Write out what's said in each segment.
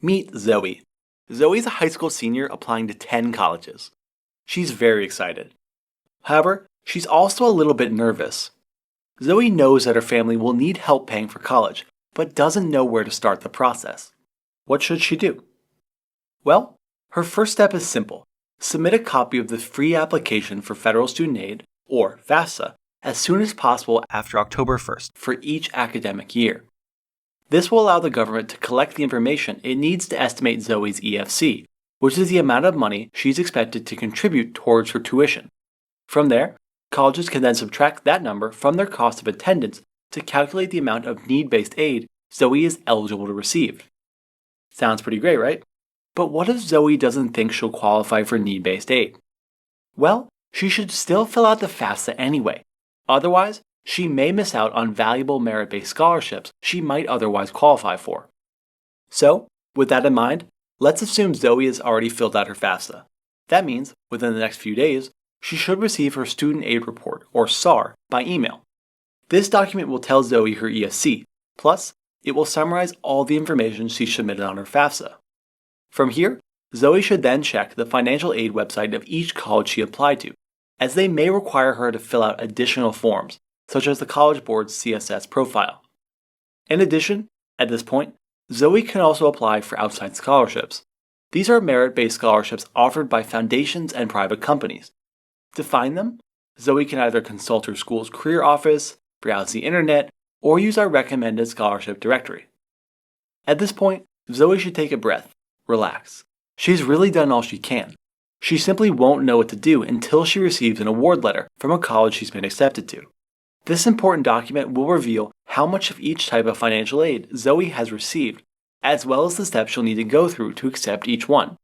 Meet Zoe. Zoe's a high school senior applying to 10 colleges. She's very excited. However, she's also a little bit nervous. Zoe knows that her family will need help paying for college, but doesn't know where to start the process. What should she do? Well, her first step is simple. Submit a copy of the free application for federal student aid, or FAFSA, as soon as possible after October 1st for each academic year. This will allow the government to collect the information it needs to estimate Zoe's EFC, which is the amount of money she's expected to contribute towards her tuition. From there, colleges can then subtract that number from their cost of attendance to calculate the amount of need-based aid Zoe is eligible to receive. Sounds pretty great, right? But what if Zoe doesn't think she'll qualify for need-based aid? Well, she should still fill out the FAFSA anyway. Otherwise, she may miss out on valuable merit-based scholarships she might otherwise qualify for. So, with that in mind, let's assume Zoe has already filled out her FAFSA. That means, within the next few days, she should receive her Student Aid Report, or SAR, by email. This document will tell Zoe her EFC, plus, it will summarize all the information she submitted on her FAFSA. From here, Zoe should then check the financial aid website of each college she applied to, as they may require her to fill out additional forms, such as the College Board's CSS profile. In addition, at this point, Zoe can also apply for outside scholarships. These are merit-based scholarships offered by foundations and private companies. To find them, Zoe can either consult her school's career office, browse the internet, or use our recommended scholarship directory. At this point, Zoe should take a breath, relax. She's really done all she can. She simply won't know what to do until she receives an award letter from a college she's been accepted to. This important document will reveal how much of each type of financial aid Zoe has received, as well as the steps she'll need to go through to accept each one.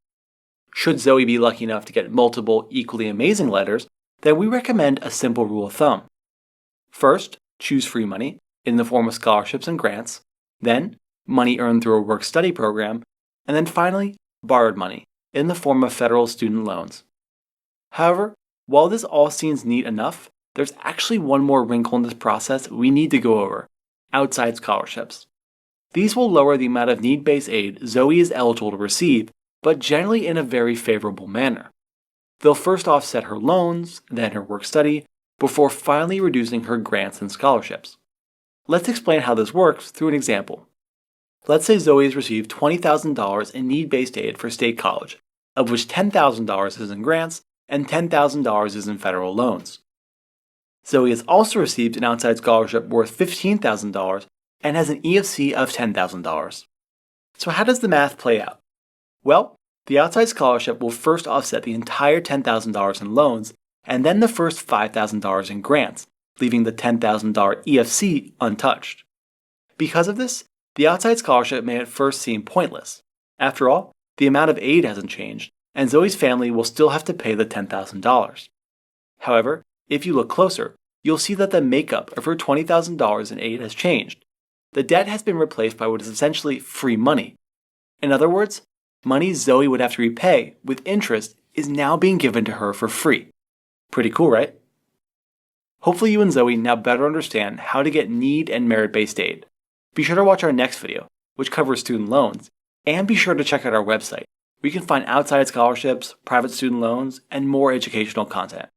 Should Zoe be lucky enough to get multiple equally amazing letters, then we recommend a simple rule of thumb. First, choose free money in the form of scholarships and grants, then money earned through a work-study program, and then finally, borrowed money in the form of federal student loans. However, while this all seems neat enough, there's actually one more wrinkle in this process we need to go over: outside scholarships. These will lower the amount of need-based aid Zoe is eligible to receive, but generally in a very favorable manner. They'll first offset her loans, then her work-study, before finally reducing her grants and scholarships. Let's explain how this works through an example. Let's say Zoe has received $20,000 in need-based aid for state college, of which $10,000 is in grants and $10,000 is in federal loans. Zoe has also received an outside scholarship worth $15,000 and has an EFC of $10,000. So how does the math play out? Well, the outside scholarship will first offset the entire $10,000 in loans and then the first $5,000 in grants, leaving the $10,000 EFC untouched. Because of this, the outside scholarship may at first seem pointless. After all, the amount of aid hasn't changed, and Zoe's family will still have to pay the $10,000. However, if you look closer, you'll see that the makeup of her $20,000 in aid has changed. The debt has been replaced by what is essentially free money. In other words, money Zoe would have to repay with interest is now being given to her for free. Pretty cool, right? Hopefully you and Zoe now better understand how to get need and merit-based aid. Be sure to watch our next video, which covers student loans, and be sure to check out our website, where you can find outside scholarships, private student loans, and more educational content.